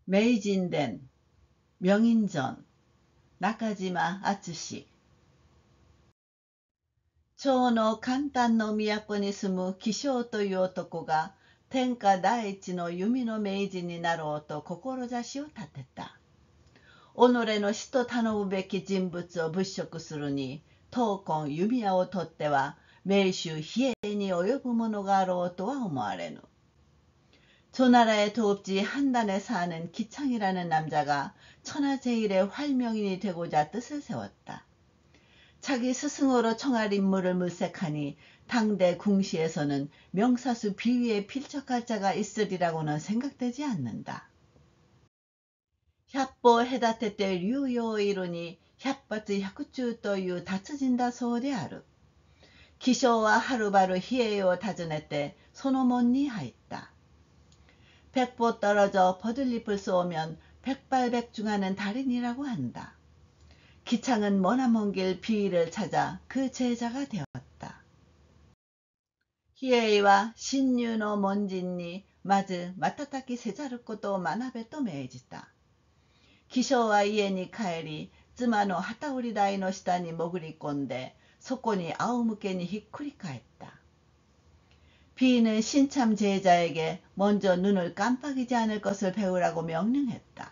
메이진된 명인전 나카지마 아츠시 町の簡単の都に住む気象という男が天下第一の弓の名人になろうと志を立てた。己の死と頼むべき人物を物色するに、闘魂弓矢をとっては名手比叡に及ぶものがあろうとは思われぬ。조나라의 도읍지 한단에 사는 기창이라는 남자가 천하제일의 활명인이 되고자 뜻을 세웠다. 자기 스승으로 청할 인물을 물색하니 당대 궁시에서는 명사수 비위에 필적할 자가 있으리라고는 생각되지 않는다.百歩隔てて竜陽をいるに百発百中という達人だそうである。気象ははるばる比叡を訪ねてその門に入った。백보 떨어져 버들잎을 쏘면 백발백중하는 달인이라고 한다. 기창은 머나먼 길 비위를 찾아 그 제자가 되었다. 히에이와 신유노 먼진니 마즈 마타타키 세자르코도 마나베と命じた。気象は家に帰り、妻の旗織台の下に潜り込んで、そこに仰向けにひっくり返った。비는 신참 제자에게 먼저 눈을 깜빡이지 않을 것을 배우라고 명령했다.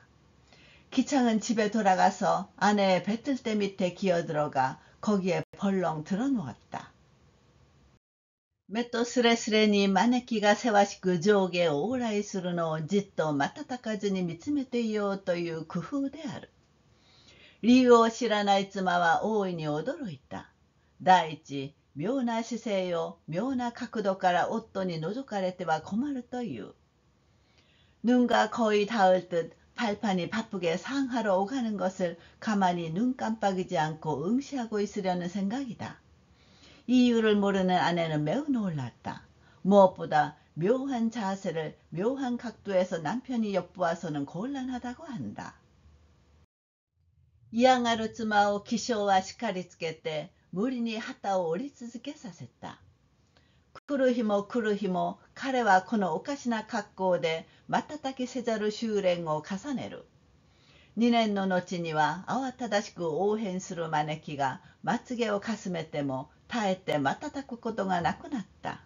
기창은 집에 돌아가서 아내의 뱃들대 밑에 기어들어가 거기에 벌렁 들어누웠다. 目とすれすれに招きがせわしく上下を往来するのをじっと瞬かずに見つめていようという工夫である。理由を知らない妻は大いに驚いた。第一、妙な姿勢を妙な角度から夫に覗かれては困るという。눈과 거의 닿을 듯 발판이 바쁘게 상하러 오가는 것을 가만히 눈 깜빡이지 않고 응시하고 있으려는 생각이다. 이유를 모르는 아내는 매우 놀랐다. 무엇보다 묘한 자세를 묘한 각도에서 남편이 엿보아서는 곤란하다고 한다. 嫌がる妻を気性は叱りつけて無理に旗を折り続けさせた。来る日も来る日も彼はこのおかしな格好で瞬きせざる修練を重ねる。2年の後には慌ただしく応変する招きがまつげをかすめても耐えて瞬くことがなくなった。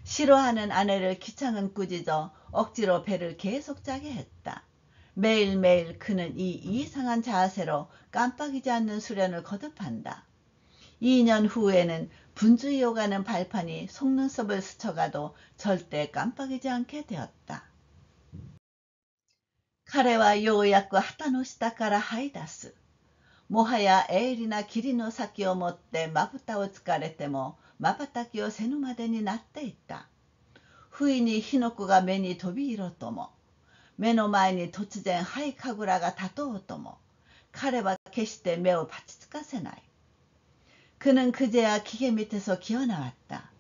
싫어하는 아내를 기창은 꾸짖어 억지로 배를 계속 짜게 했다. 매일매일 그는 이 이상한 자세로 깜빡이지 않는 수련을 거듭한다. 2년 후에는 분주히 오가는 발판이 속눈썹을 스쳐가도 절대 깜빡이지 않게 되었다. 彼はようやく旗の下から這い出す。もはや鋭利な霧の先を持ってまぶたをつかれても瞬きをせぬまでになっていった。不意に火の粉が目に飛び入ろうとも、目の前に突然灰神楽が立とうとも、彼は決して目をパチつかせない。그는 그제야 기계 밑에서 기어나왔다.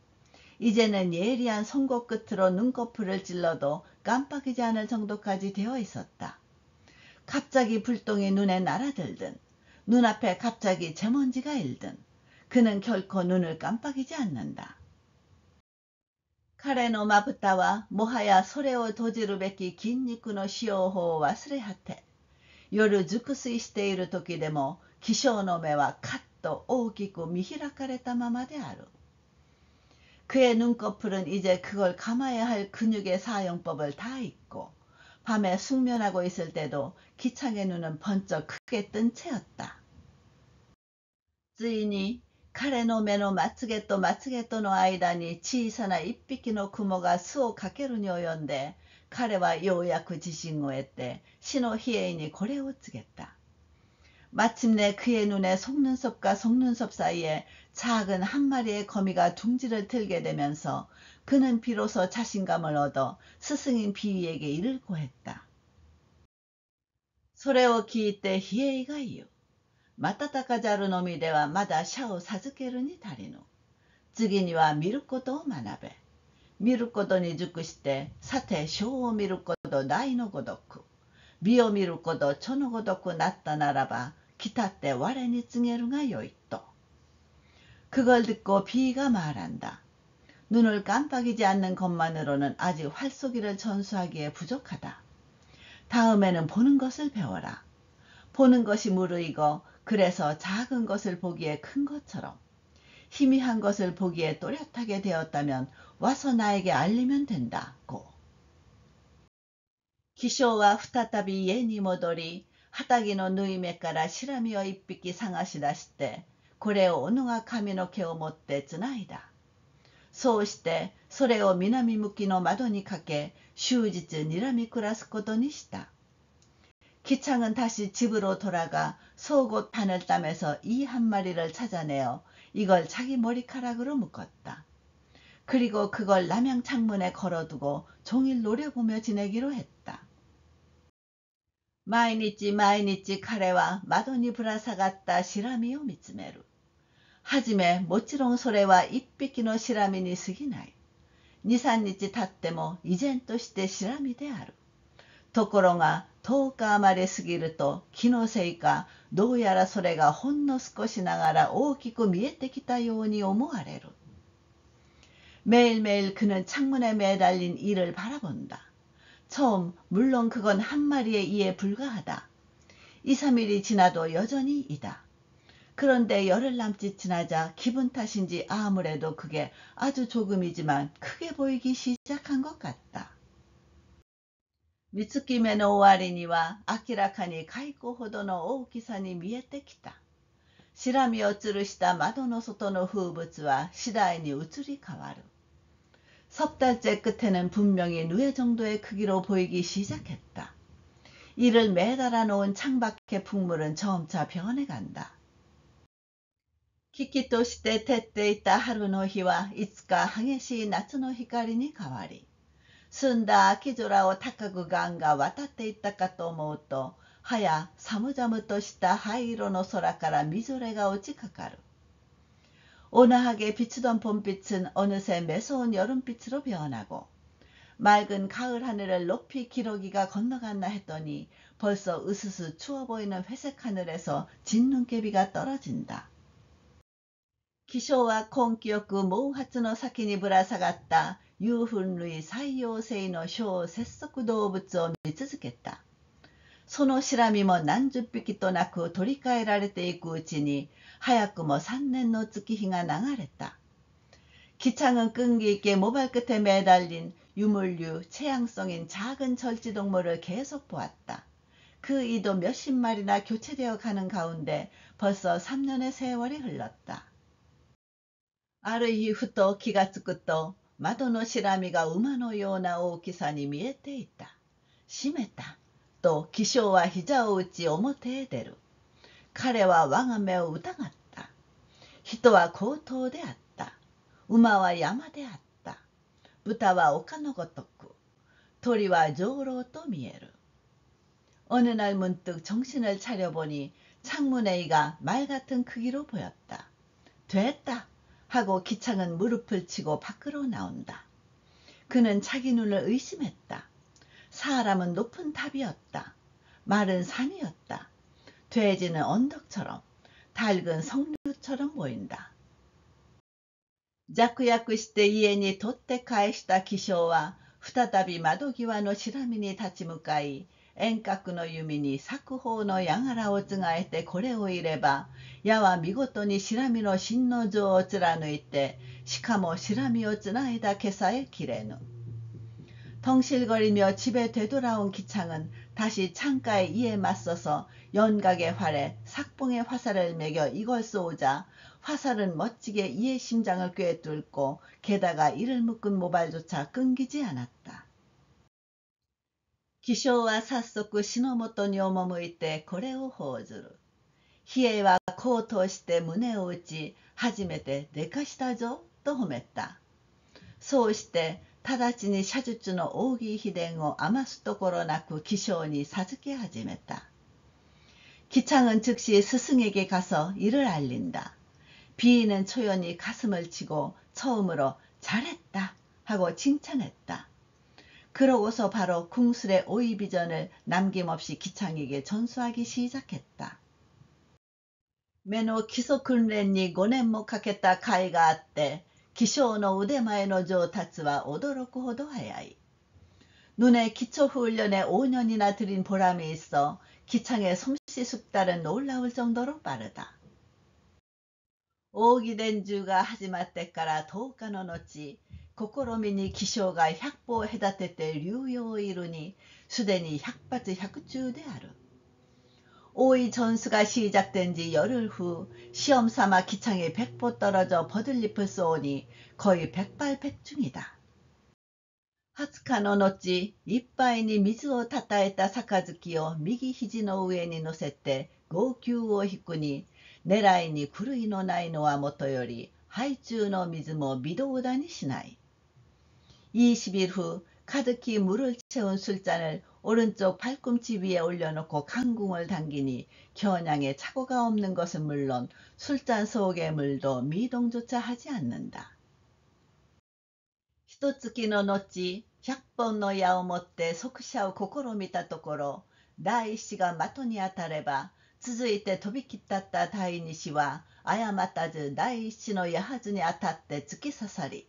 이제는 예리한 송곳 끝으로 눈꺼풀을 찔러도 깜빡이지 않을 정도까지 되어 있었다. 갑자기 불똥이 눈에 날아들든 눈앞에 갑자기 제먼지가 일든 그는 결코 눈을 깜빡이지 않는다. 彼のまぶたはもはやそれを閉じるべき筋肉の使用法を忘れ果て、夜熟睡している時でも気性の目はカッと大きく見開かれたままである。그의 눈꺼풀은 이제 그걸 감아야 할 근육의 사용법을 다 잊고 밤에 숙면하고 있을 때도 기창의 눈은 번쩍 크게 뜬 채였다. ついに彼の目のまつげとまつげとの間に小さな一匹の雲が巣をかけるに及んで、彼はようやく自信を得て死の比叡にこれを告げた。 마침내 그의 눈에 속눈썹과 속눈썹 사이에 작은 한 마리의 거미가 둥지를 틀게 되면서 그는 비로소 자신감을 얻어 스승인 비위에게 이를 고했다. それを聞いて比叡が言う。瞬かざるのみではまだ社を授けるに足りぬ。次には見ることを学べ。見ることに熟して、さて章を見ること大のごとく、美を見ること書のごとくなったならば、来たって我に告げるがよいと。그걸 듣고 비가 말한다. 눈을 깜빡이지 않는 것만으로는 아직 활쏘기를 전수하기에 부족하다. 다음에는 보는 것을 배워라. 보는 것이 무르익어 그래서 작은 것을 보기에 큰 것처럼 희미한 것을 보기에 또렷하게 되었다면 와서 나에게 알리면 된다고. 気象は再び家に戻り、畑の縫い目からシラミを一匹探し出して、これを小野が髪の毛を持ってつないだ。そうして、それを南向きの窓にかけ、終日睨み暮らすことにした。기창은 다시 집으로 돌아가 속옷 바늘 땀에서 이 한 마리를 찾아내어 이걸 자기 머리카락으로 묶었다. 그리고 그걸 남양 창문에 걸어두고 종일 노려보며 지내기로 했다. 毎日毎日彼は窓にぶら下がったシラミを見つめる。はじめもちろんそれは一匹のシラミに過ぎない。2、3日経っても依然としてシラミである。ところが10日余り過ぎると気のせいかどうやらそれがほんの少しながら大きく見えてきたように思われる。매일매일 그는 창문에 매달린 이를 바라본다. 처음 물론 그건 한 마리의 이에 불과하다. 2, 3일이 지나도 여전히 이다. 그런데 열흘 남짓 지나자 기분 탓인지 아무래도 그게 아주 조금이지만 크게 보이기 시작한 것 같다. 三月目の終わりには明らかに蚕ほどの大きさに見えてきた。シラミを吊るした窓の外の風物は次第に移り変わる。석 달째 끝에는 분명히 누에 정도의 크기로 보이기 시작했다. 이를 매달아 놓은 창밖의 풍물은 점차 변해간다. 危機として照っていた春の日は、いつか激しい夏の光に変わり、澄んだ秋空を高くガンが渡っていったかと思うと、はや寒々とした灰色の空からみぞれが落ちかかる。 온화하게 비추던 봄빛은 어느새 매서운 여름빛으로 변하고 맑은 가을 하늘을 높이 기러기가 건너갔나 했더니 벌써 으스스 추워 보이는 회색 하늘에서 진눈깨비가 떨어진다. 기쇼와 콩기역구 모우하츠의 先にぶら下がった遊粉類最陽性の小節足動物を見続けた。そのシラミも何十匹となく取り替えられていくうちに早くも3年の月日が流れた。 기창은 끈기 있게 모발 끝에 매달린 유물류, 체양성인 작은 절지동물을 계속 보았다. 그 이도 몇십 마리나 교체되어 가는 가운데 벌써 3년의 세월이 흘렀다. ある日ふと気がつくと窓のシラミが馬のような大きさに見えていた。閉めたと気象は膝を打ち表へ出る。彼は我が目を疑った。人は高等であった。馬は山であった。豚は丘のごとく。鳥は上楼と見える。 어느 날 문득 정신을 차려보니 창문의 이가 말 같은 크기로 보였다. 됐다 하고 기창은 무릎을 치고 밖으로 나온다. 그는 자기 눈을 의심했다. 사람은 높은 탑이었다. 말은 산이었다. 돼지는 언덕처럼, 닭은 석류처럼 보인다. 弱々して家に取って返した気象は再び窓際のシラミに立ち向かい、遠隔の弓に作法の櫓をつがえてこれをいれば、矢は見事にシラミの心の状を貫いて、しかもシラミをつないだ毛さえ切れぬ。 덩실거리며 집에 되돌아온 기창은 다시 창가에 이에 맞서서 연각의 활에 삭봉의 화살을 매겨 이걸 쏘자 화살은 멋지게 이의 심장을 꿰뚫고 게다가 이를 묶은 모발조차 끊기지 않았다. 기쇼와 삿소쿠 시노모토に赴いてこれを報ずる。比叡はこう通して胸を打ち、初めてでかしたぞと褒めた。そうして直ちに射術の奥義秘伝を余すところなく기쇼に授け始めた。 기창은 즉시 스승에게 가서 이를 알린다. 비인은 초연히 가슴을 치고 처음으로 잘했다 하고 칭찬했다. 그러고서 바로 궁술의 오이비전을 남김없이 기창에게 전수하기 시작했다. 目の基礎訓練に5年もかけた甲斐があって、気象の腕前の上達は驚くほど早い。 눈에 기초훈련에 5년이나 들인 보람이 있어 기창의 솜씨 숙달은 놀라울 정도로 빠르다. 大木伝中が始まってから10日の後、試みに気象が100歩を隔てて流用いるに、すでに100発100中である。오이 전수가 시작된 지 열흘 후 시험 삼아 기창이 100보 떨어져 버들잎을 쏘니 거의 백발백중이다. 20日の後、いっぱいに水をたたえた杯を右肘の上に乗せて号泣を引くに、狙いに狂いのないのはもとより、杯中の水も微動だにしない。20일 후 가득히 물을 채운 술잔을 오른쪽 발꿈치 위에 올려놓고 강궁을 당기니 겨냥에 착오가 없는 것은 물론 술잔 속의 물도 미동조차 하지 않는다. 一月の後、100本の矢を持って速射を試みたところ、第一子が的に当たれば、続いて飛びきったった第二子は、誤たず第一子の矢はずに当たって突き刺さり、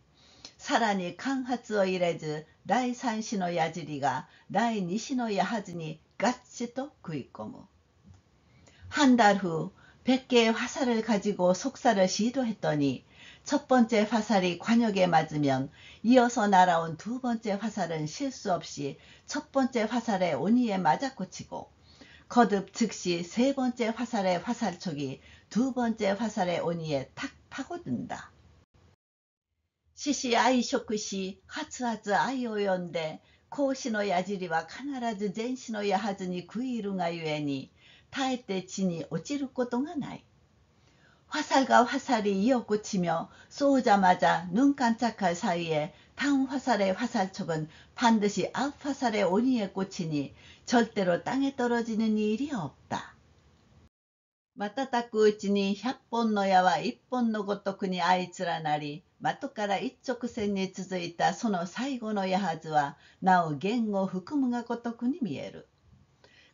さらに間髪を入れず、第三子の矢尻が第二子の矢はずにガッチと食い込む。한 달 후、 100개의 화살을 가지고 속사를 시도했더니, 첫 번째 화살이 관역에 맞으면 이어서 날아온 두 번째 화살은 실수 없이 첫 번째 화살의 온이에 맞아 꽂히고, 거듭 즉시 세 번째 화살의 화살촉이 두 번째 화살의 온이에 탁 파고든다. 시시 아이 쇼크시 하츠하츠 아이 오연데 코시노 야지리와 카나라즈 젠시노 야하즈니 구이루가 유에니 타에때 진이 오찌를 것도가 나이. 화살과 화살이 이어꽂히며 쏘자마자 눈 깜짝할 사이에 다음 화살의 화살촉은 반드시 앞 화살의 온이에 꽂히니 절대로 땅에 떨어지는 일이 없다. 瞬くうちに100本の矢は1本のごとくに相連なり、的から一直線に続いたその最後の矢はずは、なお弦を含むがごとくに見える。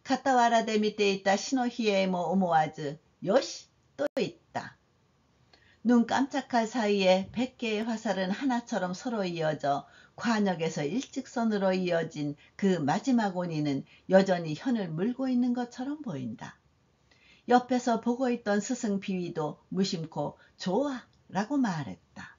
傍らで見ていた死の比叡も思わず、よしと言った。눈 깜짝할 사이에 100개의 화살은 하나처럼 서로 이어져 관역에서 일직선으로 이어진 그 마지막 온이는 여전히 현을 물고 있는 것처럼 보인다. 옆에서 보고 있던 스승 비위도 무심코 좋아 라고 말했다.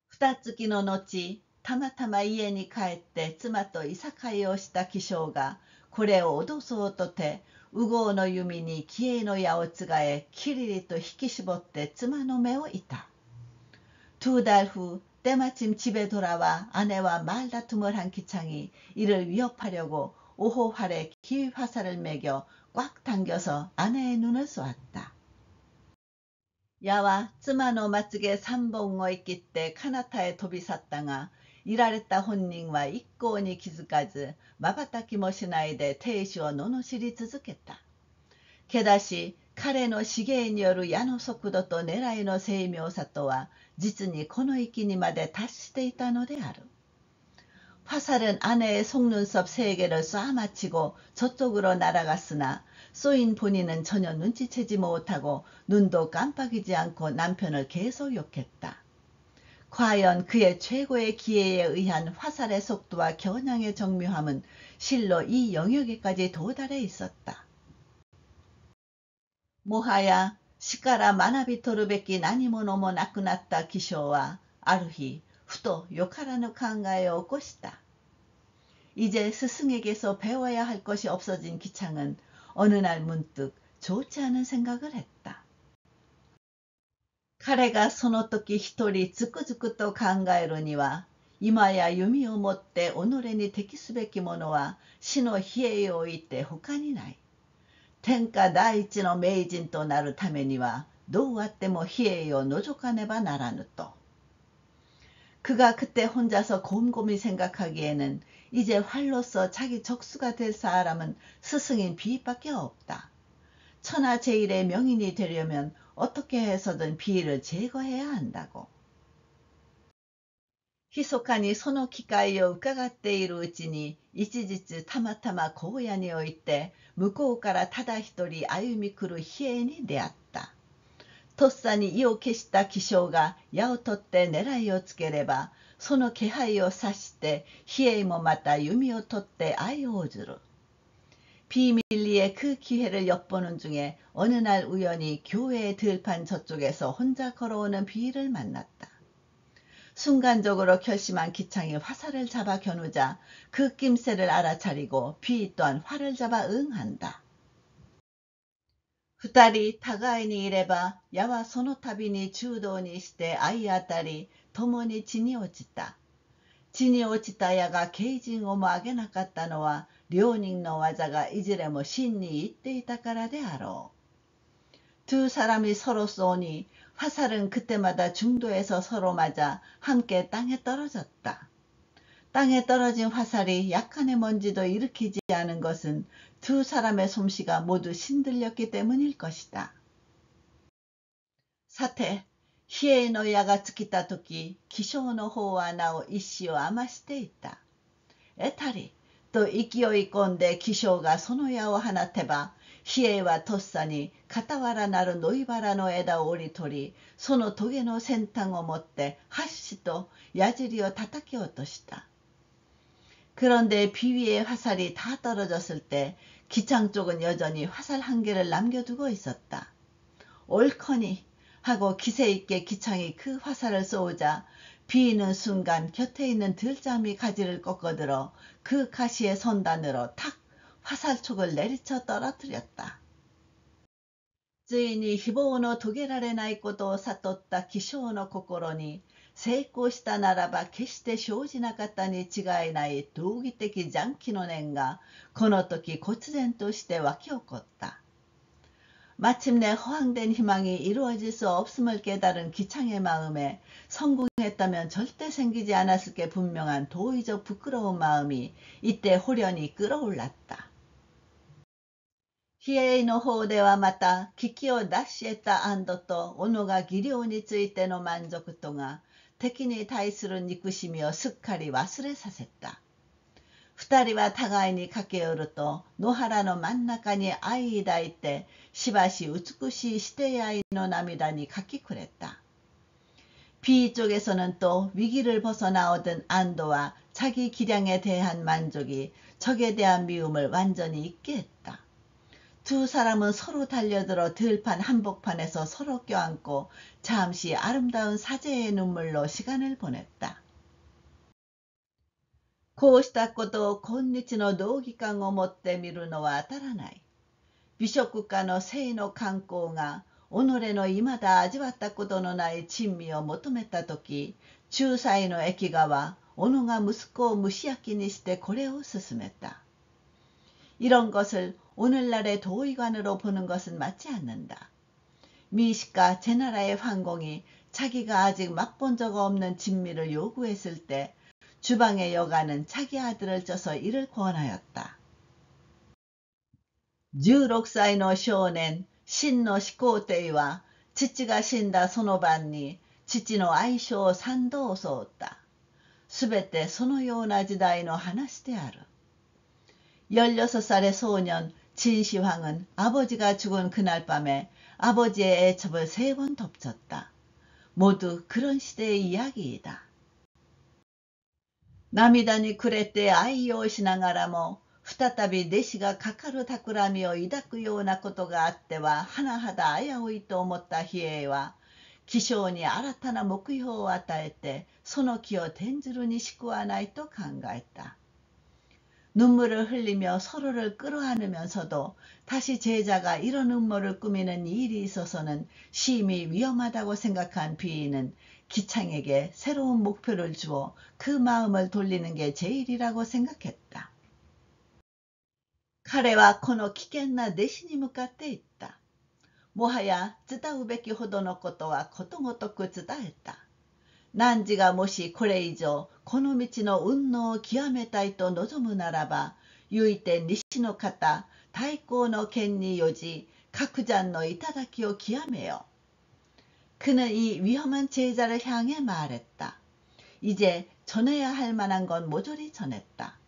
二月の後、たまたま家に帰って妻といさかいをした気性が、これを脅そうとて、右郷の弓に気鋭の矢をつがえ、きりりと引き絞って妻の目をいた。두 달 후、 때마침 집에 돌아와 아내와 말다툼을 한 기창이 이를 위협하려고 오호활에 기화살을 매겨 꽉 당겨서 아내의 눈을 쏘았다. 야와 쯔마노 마츠게 삼봉어 있기 때 카나타에 도비샀다가 이라레타 혼닝과 이꼬니 기즈까지 마바타키 모시나이데 테이시오 노노시리 続けた。게다시彼の資源による矢の速度と狙いの精妙さとは実にこの域にまで達していたのである。화살은 아내의 속눈썹 3개를 쏴맞히고 저쪽으로 날아갔으나 쏘인 본인은 전혀 눈치채지 못하고 눈도 깜빡이지 않고 남편을 계속 욕했다. 과연 그의 최고의 기회에 의한 화살의 속도와 겨냥의 정교함은 실로 이 영역에까지 도달해 있었다. もはや死から学び取るべき何者もなくなった気性はある日ふとよからぬ考えを起こした。이제 스승에게서 배워야 할 것이 없어진 기창은 어느 날 문득 좋지 않은 생각을 했다. 彼がその時一人つくづくと考えるには、今や弓をもって己に適すべきものは死の比叡を置いて他にない。天下第一の名人となるためにはどうあっても比叡を除かねばならぬと。그가 그때 혼자서 곰곰이 생각하기에는 이제 활로서 자기 적수가 될 사람은 스승인 비밖에 없다. 천하제일의 명인이 되려면 어떻게 해서든 비위를 제거해야 한다고. 희소칸이その機会を伺っているうちに、一日たまたま荒野において、向こうからただ一人歩み来る比叡に出会った。とっさに意を決した気象が矢を取って狙いをつければ、その気配を察して比叡もまた弓を取って相応ずる。비밀리에 그 기회를 엿보는 중에 어느 날 우연히 교회의 들판 저쪽에서 혼자 걸어오는 비를 만났다. 순간적으로 결심한 기창이 화살을 잡아 겨누자 그 낌새를 알아차리고 비 또한 활을 잡아 응한다. 二人互いにいれば矢はその度に中道にして相当たり共に地に落ちた。地に落ちた矢が軽陣をも上げなかったのは両人の技がいずれも真にいっていたからであろう。두 사람이 서로 쏘니 화살은 그때마다 중도에서 서로 맞아 함께 땅에 떨어졌다. 땅에 떨어진 화살이 약간의 먼지도 일으키지 않은 것은 두 사람의 솜씨가 모두 신들렸기 때문일 것이다. さて、比叡の矢が尽きたとき、気象の方はなお一矢を余していた。えたり、と勢い込んで気象がその矢を放てば、比叡はとっさに傍らなる野いばらの枝を折り取り、その棘の先端を持ってはっしと矢尻を叩き落とした。그런데 비 위에 화살이 다 떨어졌을 때 기창 쪽은 여전히 화살 한 개를 남겨두고 있었다. 옳거니 하고 기세 있게 기창이 그 화살을 쏘자 비이는 순간 곁에 있는 들잠이 가지를 꺾어들어 그 가시의 선단으로 탁 화살촉을 내리쳐 떨어뜨렸다. ついに非謀の遂げられないことを悟った気象の心に、成功したならば決して生じなかったに違いない道義的邪気の念がこの時忽然として湧き起こった。마침내 허황된 희망이 이루어질 수 없음을 깨달은 기창의 마음에 성공했다면 절대 생기지 않았을 게 분명한 도의적 부끄러운 마음이 이때 호련히 끌어올랐다. 比叡の方ではまた危機を脱し得た安堵と己が技量についての満足とが敵に対する憎しみをすっかり忘れさせた。二人は互いに駆け寄ると野原の真ん中に相抱いてしばし美しいして愛の涙にかき暮れた。비 쪽에서는 또 위기를 벗어나 얻은 안도와 자기 기량에 대한 만족이 적에 대한 미움을 완전히 잊게 했다. 두 사람은 서로 달려들어 들판 한복판에서 서로 껴안고 잠시 아름다운 사제의 눈물로 시간을 보냈다. こうしたことを今日の道義観をもって見るのは当たらない。美食家の生の観光が己の未だ味わったことのない珍味を求めたとき、仲裁の駅側、小野が息子を蒸し焼きにしてこれを勧めた。이런 것을 오늘날의 도의관으로 보는 것은 맞지 않는다. 미식가 제나라의 황공이 자기가 아직 맛본 적 없는 진미를 요구했을 때 주방의 여가는 자기 아들을 쪄서 이를 권하였다. 16歳の少年、真の始皇帝は父が死んだその晩に父の愛称を三度襲った。すべてそのような時代の話である。16살의 소년 진시황은 아버지가 죽은 그날 밤에 아버지의 애첩을 3번 덮쳤다. 모두 그런 시대의 이야기이다. 涙に暮れて愛をしながらも再び弟子がかかる企みを抱くようなことがあっては甚だ危ういと思った比叡は気象に新たな目標を与えてその気を転ずるにしくはないと考えた。 눈물을 흘리며 서로를 끌어안으면서도 다시 제자가 이런 음모를 꾸미는 일이 있어서는 심히 위험하다고 생각한 비인은 기창에게 새로운 목표를 주어 그 마음을 돌리는 게 제일이라고 생각했다. 彼はこの危険な弟子に向かって言った。もはや伝うべきほどのことはことごとく伝えた。 난지가もしこれ以上この道の運動を極めたいと望むならば、ゆいて西の方、太閤の剣によじ、各山の頂を極めよ。그는 이 위험한 제자를 향해 말했다. 이제 전해야 할 만한 건 모조리 전했다.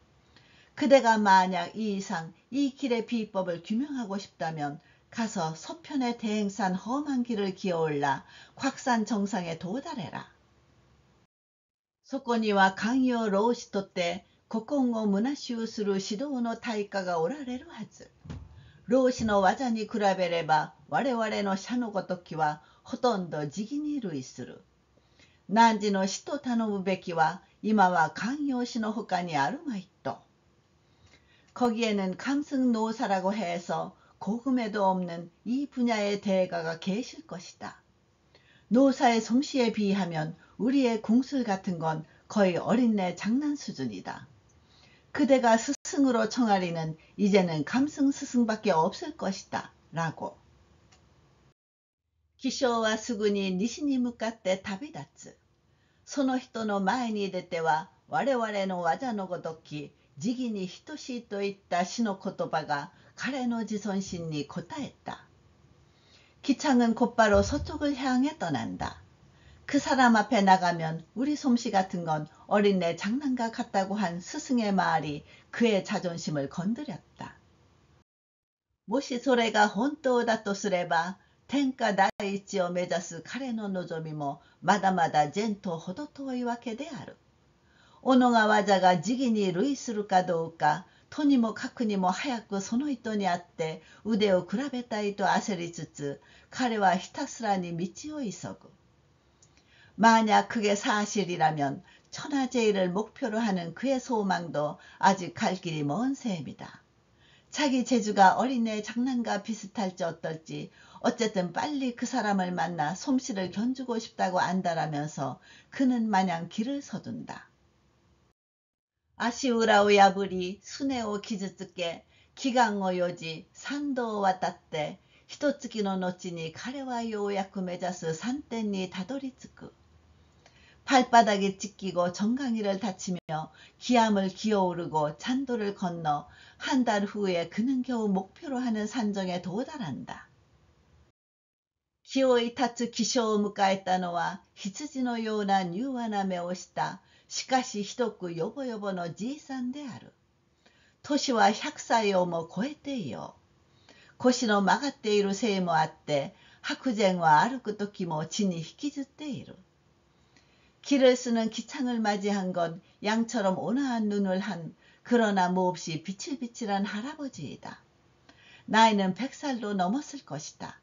그대가 만약 이 이상 이 길의 비법을 규명하고 싶다면 가서 서편의 대행산 험한 길을 기어올라 곽산 정상에 도달해라.そこには寛容老子とって古今を虚しゅうする指導の大家がおられるはず。老子の技に比べれば我々の社のごときはほとんど時義に類する。汝の師と頼むべきは今は寛容師の他にあるまいと。거기에는 감승노사라고 해서 고금에도 없는 이 분야의 대가가 계실 것이다. 노사의 솜씨에 비하면 우리의 궁술 같은 건 거의 어린애 장난 수준이다. 그대가 스승으로 청하리는 이제는 감승 스승밖에 없을 것이다. 라고. 기쇼와 수군이西に向かって旅立つ。その人の前に出ては我々の技のごとき時義に等しいといった詩の言葉が彼の自尊心に応えた。기창은 곧바로 서쪽을 향해 떠난다. 그 사람 앞에 나가면 우리 솜씨 같은 건 어린애 장난감 같다고 한 스승의 말이 그의 자존심을 건드렸다. もしそれが本当だとすれば天下第一を目指す彼の望みもまだまだ前途ほど遠いわけである。己が技が時義に類するかどうかとにもかくにも早くその人に会って腕を比べたいと焦りつつ彼はひたすらに道を急ぐ。만약 그게 사실이라면 천하제일을 목표로 하는 그의 소망도 아직 갈 길이 먼 셈이다. 자기 재주가 어린애 장난과 비슷할지 어떨지 어쨌든 빨리 그 사람을 만나 솜씨를 견주고 싶다고 안다라면서 그는 마냥 길을 서둔다. 아시우라오 야부리 수네오 기즈츠께 기강오 요지 산도오 왔다때 히토츠키노 노치니彼はようやく目指す山点にたどり着く。 발바닥이 찢기고 정강이를 다치며 기암을 기어오르고 잔도를 건너 한 달 후에 그는 겨우 목표로 하는 산정에 도달한다. 기어이 타츠 기쇼を迎えたのは羊のような柔和な目をしたしかしひどくヨボヨボのじいさんである。年は100歳をも超えていよう。腰の曲がっているせいもあって白前は歩く時も地に引きずっている。 길을 쓰는 기창을 맞이한 건 양처럼 온화한 눈을 한 그러나 몹시 비칠비칠한 할아버지이다. 나이는 100살도 넘었을 것이다.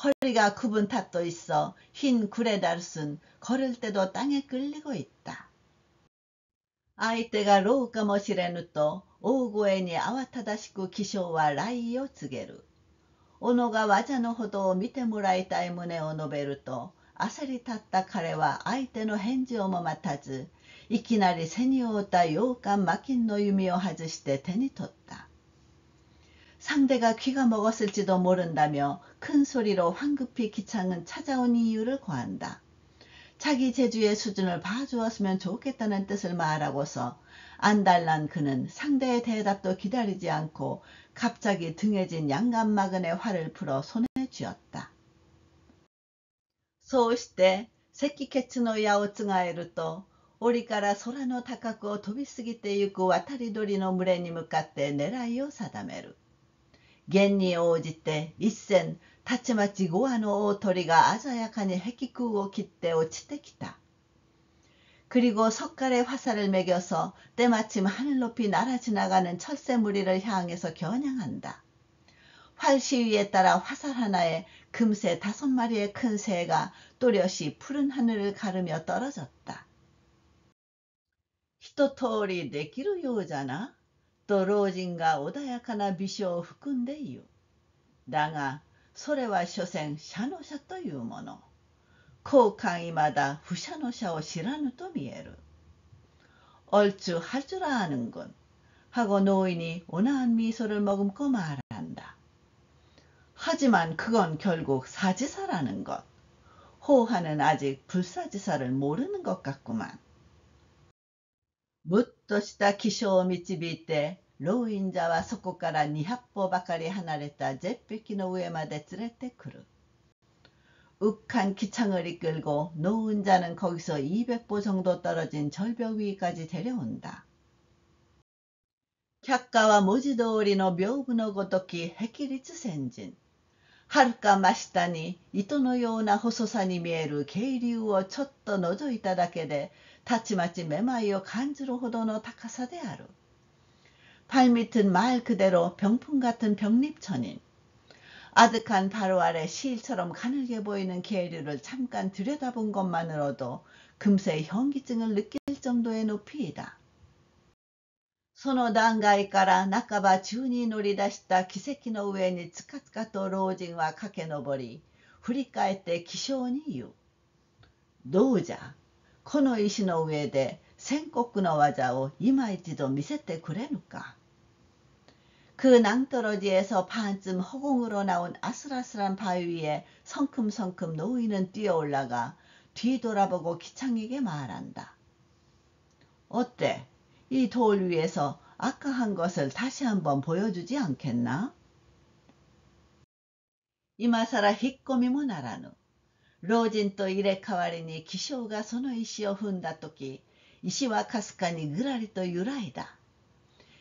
허리가 굽은 탓도 있어 흰 구레다릇은 걸을 때도 땅에 끌리고 있다. 相手が老かもしれぬと大声に慌ただしく起請は来を告げる。己が技のほどを見てもらいたい旨を述べると 焦り立った彼は相手の返事をも待たずいきなり背に負った羊羹マキンの弓を外して手に取った。 상대가 귀가 먹었을지도 모른다며 큰 소리로 황급히 기창은 찾아온 이유를 고한다. 자기 재주의 수준을 봐주었으면 좋겠다는 뜻을 말하고서 안달난 그는 상대의 대답도 기다리지 않고 갑자기 등에 진 양간마근의 활을 풀어 손에 쥐었다. そうして赤血の矢をつがえると檻から空の高くを飛び過ぎてゆく渡り鳥の群れに向かって狙いを定める。弦に応じて一閃たちまち5羽の大鳥が鮮やかに壁空を切って落ちてきた。 그리고 석갈에 화살을 매겨서 때마침 하늘 높이 날아 지나가는 철새 무리를 향해서 겨냥한다. 활 시위에 따라 화살 하나에 금새 5마리의 큰 새가 또렷이 푸른 하늘을 가르며 떨어졌다. 一通りできるようじゃなと老人が穏やかな微笑を含んで言う。だがそれは所詮社の社というもの。後間まだ不社の社を知らぬと見える。 얼추 할 줄 아는군 하고 노인이 온화한 미소를 머금고 말한다. 하지만 그건 결국 사지사라는 것. 호하는 아직 불사지사를 모르는 것 같구만. むっとした気性を導いて老인자はそこから200歩ばかり離れた絶壁の上まで連れてくる。 욱한 기창을 이끌고 노은자는 거기서 200보 정도 떨어진 절벽 위까지 데려온다. 百花は文字通りの屏風のごとき霹靂千陣。はるか真下に糸のような細さに見える渓流をちょっと覗いただけで、たちまちめまいを感じるほどの高さである。발밑은 말 그대로 병풍 같은 벽립천인 아득한 바로 아래 실처럼 가늘게 보이는 계류를 잠깐 들여다본 것만으로도 금세 현기증을 느낄 정도의 높이이다. その段階から半ば中に乗り出した奇跡の上につかつかと老人は駆け上り、振り返って気性に言う。노자、この石の上で仙石のわざを今一度見せてくれぬか。그 낭떠러지에서 어때? 이 돌 위에서 아까 한 것을 다시 한번 보여주지 않겠나? 이마사라 히꼬미모 나라누. 老人と入れ替わりに気性がその石を踏んだとき、石はかすかにぐらりと揺らいだ。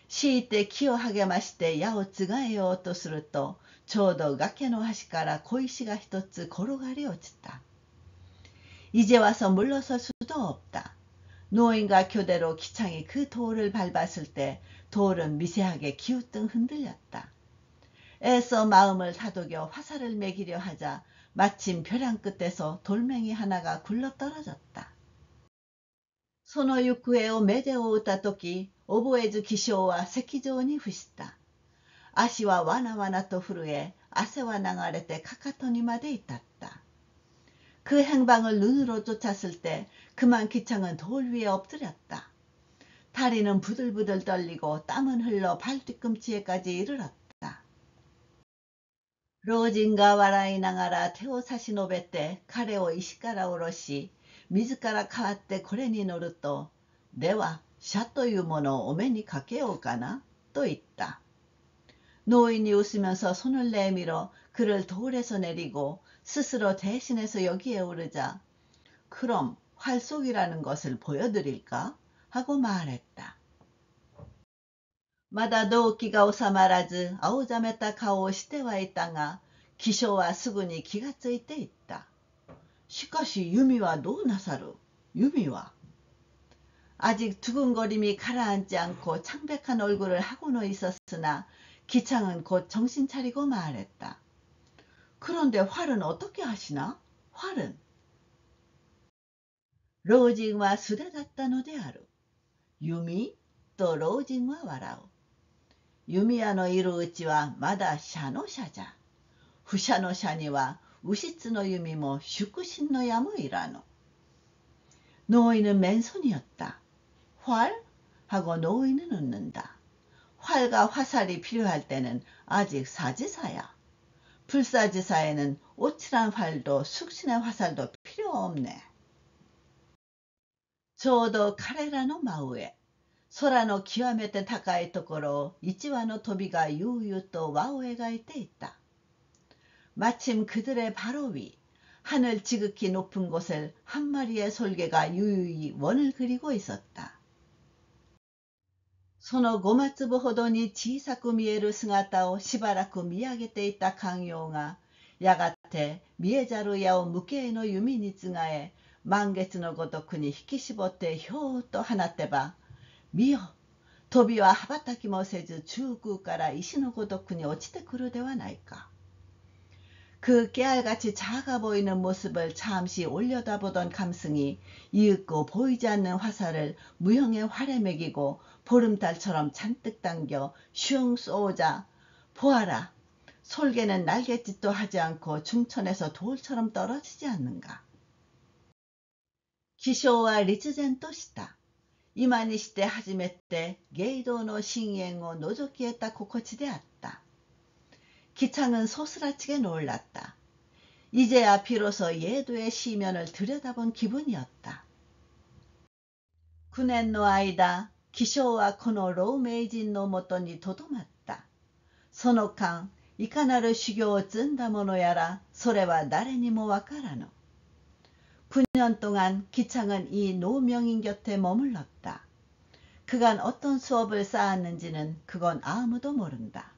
強いて気を励まして矢をつがえようとすると、ちょうど崖の端から小石が一つ転がり落ちた。이제와서 물러설 수도 없다. 노인과 교대로 기창이 그 돌을 밟았을 때 돌은 미세하게 기우뚱 흔들렸다. 애써 마음을 다독여 화살을 매기려 하자 마침 벼랑 끝에서 돌멩이 하나가 굴러떨어졌다. その行方を目で追ったとき、覚えず気性は石上に伏した。足はわなわなと震え、汗は流れてかかとにまで至った。그 행방을 눈으로 쫓았을 때 그만 기창은 돌 위에 엎드렸다. 다리는 부들부들 떨리고 땀은 흘러 발뒤꿈치에까지 이르렀다. 로진가 와라이 나가라手を差し伸べて彼を石から下ろし、自ら代わってこれに乗ると、では、車というものをお目にかけようかな、と言った。노인이 웃으면서 손을 내밀어 그를 돌에서 내리고 스스로 대신해서 여기에 오르자, 그럼 활속이라는 것을 보여드릴까? 하고 말했다. まだ動悸が収まらず青ざめた顔をしてはいたが、気性はすぐに気がついていった。しかし유미はどうなさる? 유미は 아직 두근거림이 가라앉지 않고 창백한 얼굴을 하고는 있었으나 기창은 곧 정신 차리고 말했다. 그런데 활은 어떻게 하시나? 활은? 老人は素でだったのである。弓と老人は笑う。弓矢のいるうちはまだ射の射じゃ。不射の射には武士の弓も宿神の矢もいらぬ。 노인은 맨손이었다. 활? 하고 노인은 웃는다. 활과 화살이 필요할 때는 아직 사지사야. 불사지사에는 오칠한 활도 숙신의 화살도 필요 없네. ちょうど彼らの真上、空の極めて高いところを一羽の飛びが悠々と輪を描いていた。 마침 그들의 바로 위, 하늘 지극히 높은 곳을 한 마리의 솔개가 유유히 원을 그리고 있었다. そのごまつぶほどに小さく見える姿をしばらく見上げていた寛陽が、やがて見えざる矢を向けへの弓につがえ、満月のごとくに引き絞ってひょーっと放てば、見よ、飛びは羽ばたきもせず中空から石のごとくに落ちてくるではないか。 그 깨알같이 작아 보이는 모습을 잠시 올려다보던 감승이 이윽고 보이지 않는 화살을 무형의 활에 매기고 보름달처럼 잔뜩 당겨 슝 쏘자, 보아라, 솔개는 날갯짓도 하지 않고 중천에서 돌처럼 떨어지지 않는가. 気性は立然とした。今にして初めて芸道の深淵を覗き得た心地であった。 기창은 소스라치게 놀랐다. 이제야 비로소 예도의 시면을 들여다본 기분이었다. 9年の間、気性はこの老名人のもとにとどまった。その間、いかなる修行を積んだものやら、それは誰にもわからぬ。 9년 동안 기창은 이 노명인 곁에 머물렀다. 그간 어떤 수업을 쌓았는지는 그건 아무도 모른다.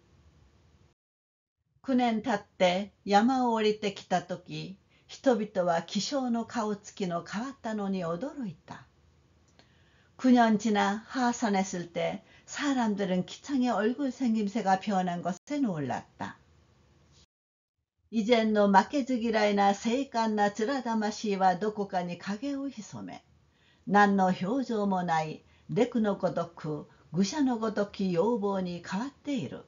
9年経って山を降りてきたとき、人々は気象の顔つきの変わったのに驚いた. 9년 지나 하산에 쓸 때 사람들은 기창의 얼굴 생김새가 변한 것에 놀랐다. 이젠 너 마케즈기라이나 세이칸나 즈라다마시와 도코카니 가게오 히소메. 난 너 효조もない猫のごとく愚者のごとき要望に変わっている.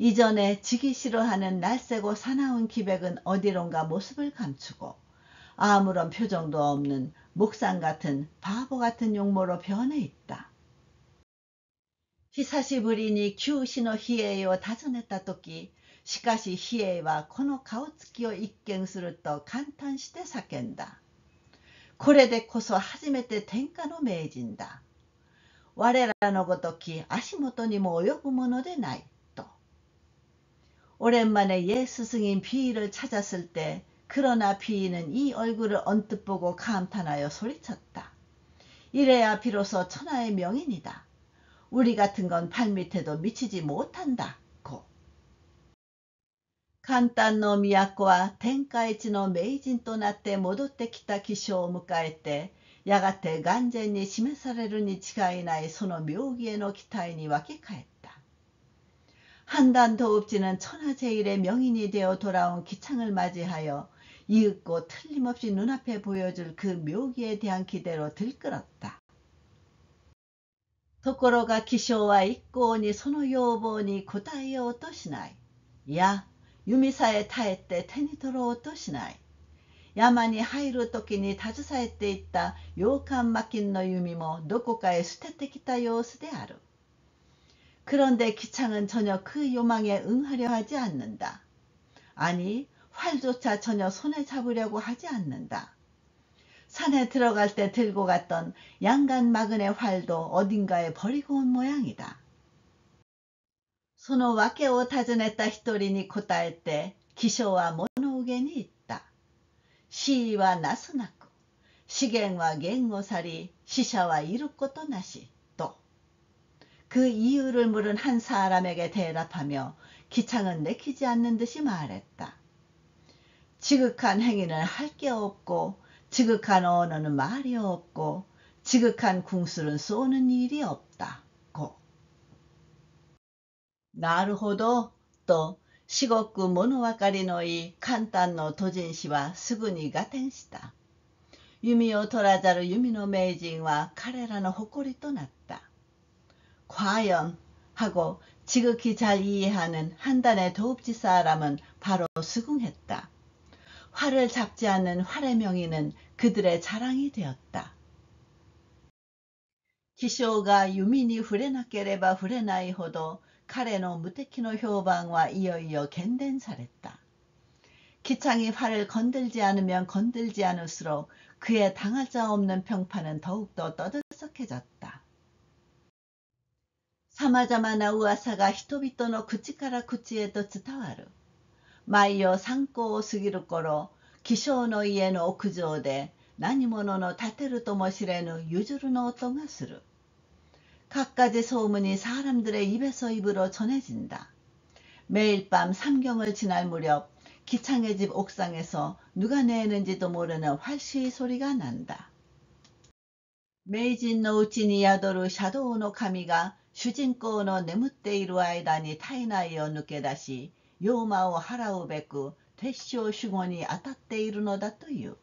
이전에 지기 싫어하는 날쌔고 사나운 기백은 어디론가 모습을 감추고 아무런 표정도 없는 목상 같은 바보 같은 용모로 변해 있다. 히사시부리니 규시노 히에이を訪ねたとき、しかしヒエイはこの顔つきを一見すると感嘆して叫んだ。これでこそ初めて天下の名人だ。我らのごとき足元にも及ぶものでないと。오랜만에 옛 스승인 비위를 찾았을 때 그러나 비위는 이 얼굴을 언뜻 보고 감탄하여 소리쳤다. 이래야 비로소 천하의 명인이다. 우리 같은 건 발밑에도 미치지 못한다. 고. 簡単の都は天下一の名人となって戻ってきた気象を迎えて、やがて眼前に示されるに違いないその妙義への期待に沸き返った. 한단 도읍지는 천하제일의 명인이 되어 돌아온 기창을 맞이하여 이윽고 틀림없이 눈앞에 보여줄 그 묘기에 대한 기대로 들끓었다. ところが気象は一向にその要望に応えようとしない。いや、弓さえ耐えて手に取ろうとしない。山に入るときに携えていった洋館巻きの弓もどこかへ捨ててきた様子である。그런데 기창은 전혀 그 요망에 응하려 하지 않는다. 아니, 활조차 전혀 손에 잡으려고 하지 않는다. 산에 들어갈 때 들고 갔던 양간 마근의 활도 어딘가에 버리고 온 모양이다. その訳を尋ねた一人に答えて、気象は物憂げに言った。死はなすなく、資源は言を去り、死者はいることなし、と. 그 이유를 물은 한 사람에게 대답하며 기창은 내키지 않는 듯이 말했다. 지극한 행위는 할 게 없고, 지극한 언어는 말이 없고, 지극한 궁술은 쏘는 일이 없다. 고. なるほど、と、至極物分かりのいい簡単の都人氏はすぐに合点した。弓を取らざる弓の名人は彼らの誇りとなった。과연 하고 지극히 잘 이해하는 한단의 도읍지 사람은 바로 수긍했다. 활을 잡지 않는 활의 명의는 그들의 자랑이 되었다. 気象が弓に触れなければ触れないほど彼の無敵の評判はいよいよ喧伝された. 기창이 활을 건들지 않으면 건들지 않을수록 그의 당할 자 없는 평판은 더욱더 떠들썩해졌다. 様々な噂が人々の口から口へと伝わる。毎夜参考を過ぎる頃、気象の家の屋上で何者の立てるとも知れぬゆずるの音がする。 갖가지 소문이 사람들의 입에서 입으로 전해진다. 매일 밤 삼경을 지날 무렵 기창의 집 옥상에서 누가 내는지도 모르는 활시 소리가 난다. 메이진のうちに宿るシャドウの神が主人公の眠っている間に体内を抜け出し、妖魔を払うべく鉄匠守護に当たっているのだという。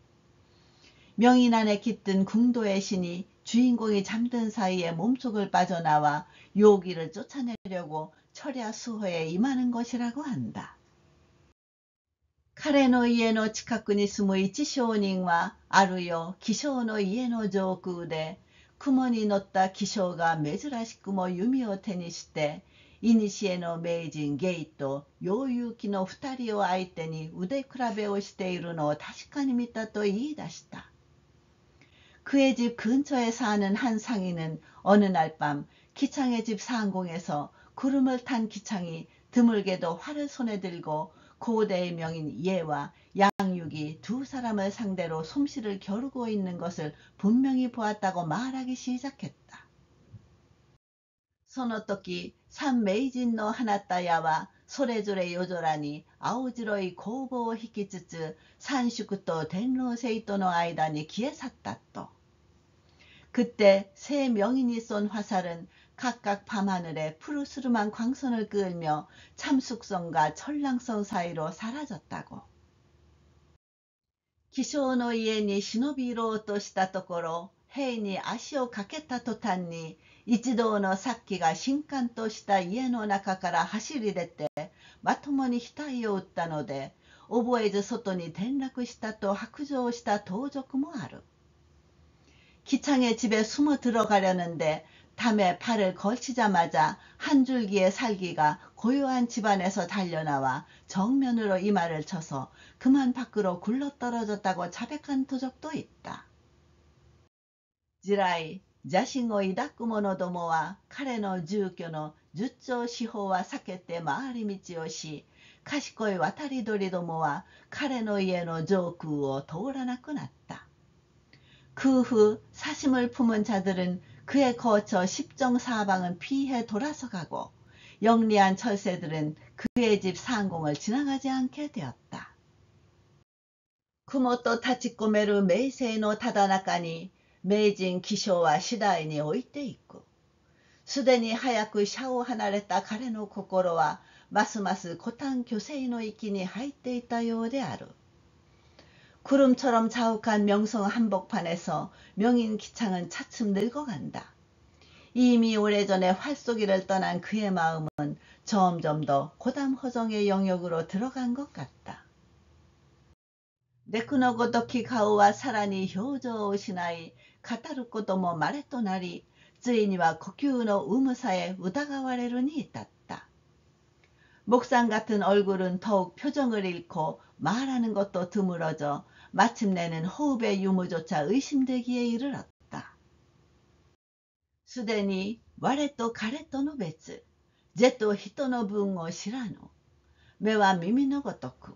명인 안에 깃든 궁도의 신이 주인공이 잠든 사이에 몸속을 빠져나와 요기를 쫓아내려고 철야 수호에 임하는 것이라고 한다. 彼の家の近くに住む一商人はある夜気象の家の上空で雲に乗った気象が珍しくも弓を手にして古の名人ゲイと陽遊記の二人を相手に腕比べをしているのを確かに見たと言い出した. 그의 집 근처에 사는 한 상인은 어느 날 밤 기창의 집 상공에서 구름을 탄 기창이 드물게도 활을 손에 들고 고대의 명인 예와 양육이 두 사람을 상대로 솜씨를 겨루고 있는 것을 분명히 보았다고 말하기 시작했다. その時、三名人の放った矢はそれぞれ夜空に青白い光芒を引きつつ、三宿と天狼星との間に消え去ったと。그때 세 명인이 쏜 화살은 각각 밤하늘에 푸르스름한 광선을 그을며 참숙성과 천랑성 사이로 사라졌다고. 気象の家に忍び入ろうとしたところ、兵に足をかけた途端に、一同の殺気が神官とした家の中から走り出て、まともに額を打ったので、覚えず外に転落したと白状した盗賊もある。기창의 집에 숨어 들어가려는데 담에 팔을 걸치자마자 한 줄기의 살기가 고요한 집안에서 달려나와 정면으로 이마를 쳐서 그만 밖으로 굴러떨어졌다고 자백한 도적도 있다. 地来、邪心を抱く者どもは彼の住居の十丁四方は避けて回り道をし、賢い渡り鳥どもは彼の家の上空を通らなくなった。그 후 사심을 품은 자들은 그에 거쳐 십정사방은 피해 돌아서 가고 영리한 철새들은 그의 집 상공을 지나가지 않게 되었다. 雲と立ち込める名声のただ中に名人気象は次第に置いていく。すでに早く社を離れた彼の心はますます古丹巨星の域に入っていたようである。 구름처럼 자욱한 명성 한복판에서 명인 기창은 차츰 늙어간다. 이미 오래전에 활쏘기를 떠난 그의 마음은 점점 더 고담허정의 영역으로 들어간 것 같다. 猫のごとき顔はさらに表情を失い、語ることも稀となり、ついには呼吸の有無さえ疑われるに至った。 목상 같은 얼굴은 더욱 표정을 잃고 말하는 것도 드물어져 마침내는 호흡의 유무조차 의심되기에 이르렀다. すでに我と彼との別、是と人の分を知らぬ。目は耳のごとく、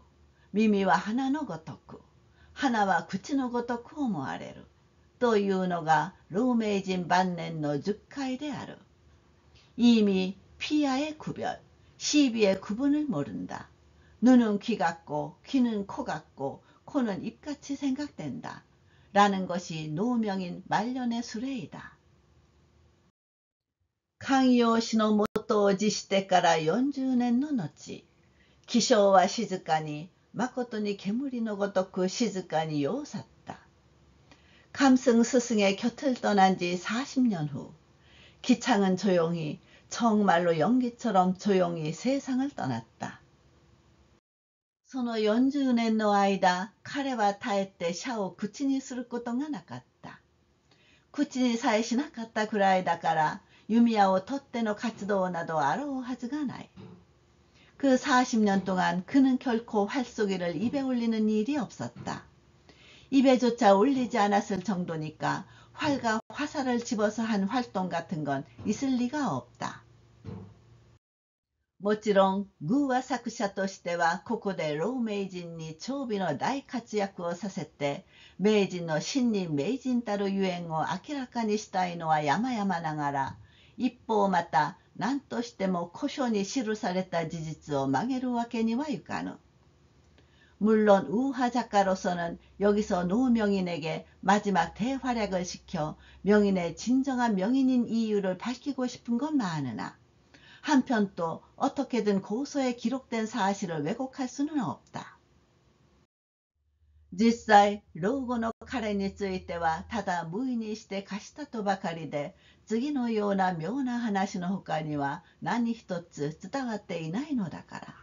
耳は鼻のごとく、鼻は口のごとく思われる。というのが老名人晩年の十戒である。이미 피하의 구별, 시비의 구분을 모른다. 눈은 귀 같고 귀는 코 같고 코는 입같이 생각된다. 라는 것이 노명인 말년의 수레이다. 강이오시の元を辞してから40年の後、気象は静かに、誠に煙のごとく静かに世を去った。감승 스승의 곁을 떠난 지 40년 후, 기창은 조용히, 정말로 연기처럼 조용히 세상을 떠났다. その40年の間、彼は絶えて社を口にすることがなかった。口にさえしなかったくらいだから、弓矢を取っての活動などあろうはずがない。그 40년 동안 그는 결코 활쏘기를 입에 올리는 일이 없었다. 입에조차 올리지 않았을 정도니까 활과 화살을 집어서 한 활동 같은 건 있을 리가 없다. もちろん、寓話作者としては、ここで老名人に長美の大活躍をさせて、名人の真に名人たるゆえんを明らかにしたいのは山々ながら、一方また、何としても古書に記された事実を曲げるわけにはいかぬ。물론 우화 작가로서는 여기서 노명인에게 마지막 대활약을 시켜 명인의 진정한 명인인 이유를 밝히고 싶은 건 많으나, 한편 또 어떻게든 고서에 기록된 사실을 왜곡할 수는 없다. 実際、老後の彼についてはただ無意にして貸したとばかりで、次のような妙な話の他には何一つ伝わっていないのだから。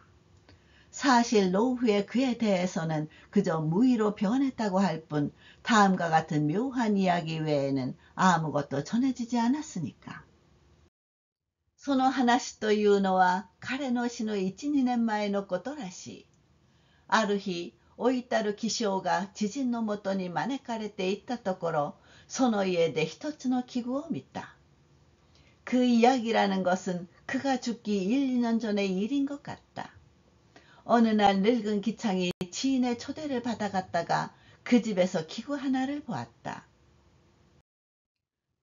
사실 노후의 그에 대해서는 그저 무의로 변했다고 할 뿐 다음과 같은 묘한 이야기 외에는 아무것도 전해지지 않았으니까. その話というのは彼の死の 1,2 年前のことらしい。ある日、老いたる気象が知人のもとに招かれて行ったところ、その家で一つの器具を見た。그 이야기라는 것은 그가 죽기 1, 2년 전의 일인 것 같다. 어느 날 늙은 기창이 지인의 초대를 받아갔다가 그 집에서 기구 하나를 보았다.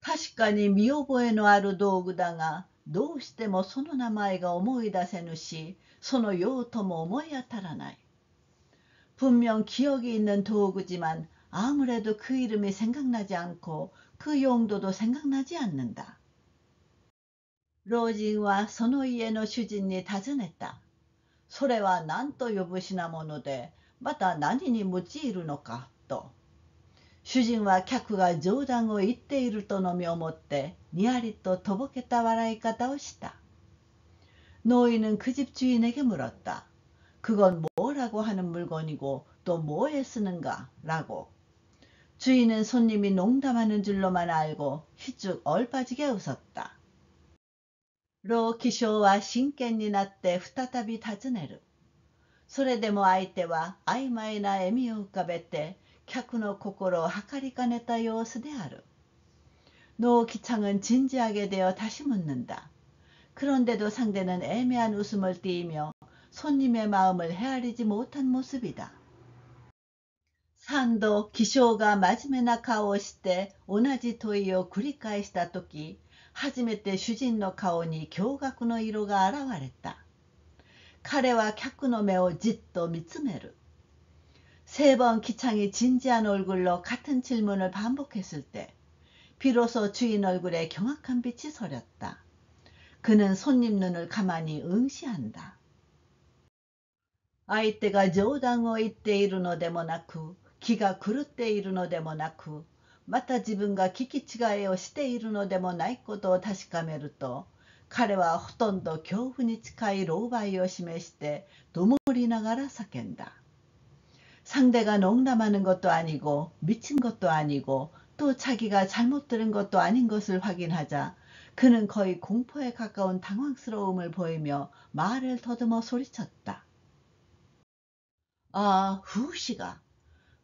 確かに見覚えのある道具だが、どうしてもその名前が思い出せぬし、その用途も思い当たらない。분명 기억이 있는 도구지만 아무래도 그 이름이 생각나지 않고 그 용도도 생각나지 않는다. 老人はその家の主人に尋ねた。それは何と呼ぶ品物で、また何に用いるのかと。主人は客が冗談を言っているとのみ思って、にやりととぼけた笑い方をした。노인은 그 집 주인에게 물었다. 그건 뭐라고 하는 물건이고 또 뭐에 쓰는가? 라고. 주인은 손님이 농담하는 줄로만 알고 휘쭉 얼빠지게 웃었다. 老気性は真剣になって再び尋ねる。それでも相手は曖昧な笑みを浮かべて客の心を測りかねた様子である。노 기창은 진지하게 되어 다시 묻는다. 그런데도 상대는 애매한 웃음을 띠이며 손님의 마음을 헤아리지 못한 모습이다. 三度気性が真面目な顔をして同じ問いを繰り返したとき、初めて主人の顔に驚愕の色が現れた。彼は客の目をじっと見つめる。세 번 기창이 진지한 얼굴로 같은 질문을 반복했을 때 비로소 주인 얼굴에 경악한 빛이 서렸다. 그는 손님 눈을 가만히 응시한다. 相手が冗談を言っているのでもなく、気が狂っているのでもなく、また自分が聞き違いをしているのでもないことを確かめると、彼はほとんど恐怖に近い狼狽を示してどもりながら叫んだ。상대가 농담하는 것도 아니고 미친 것도 아니고 또 자기가 잘못 들은 것도 아닌 것을 확인하자 그는 거의 공포에 가까운 당황스러움을 보이며 말을 더듬어 소리쳤다. 아, 후시가.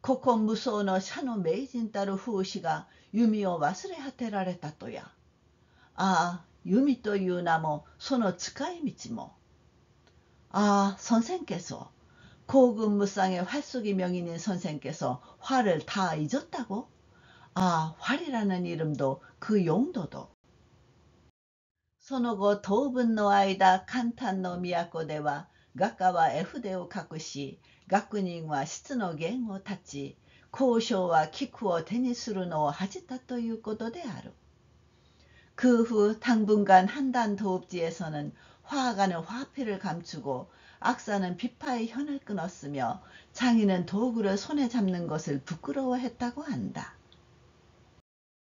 ここ無双の社の名人たる風刺が弓を忘れ果てられたとや。ああ、弓という名もその使い道も。아, 선생께서. 고급무쌍의 활쏘기 명인인 선생께서 활을 다 잊었다고? 아, 활이라는 이름도 그 용도도. その後、当分の間、簡単の都では、画家は絵筆を隠し、学人は質の弦を断ち、交渉は菊を手にするのを恥じたということである。그 후 당분간 한단 도읍지에서는 화가는 화필을 감추고 악사는 비파의 현을 끊었으며 장인은 도구를 손에 잡는 것을 부끄러워했다고 한다.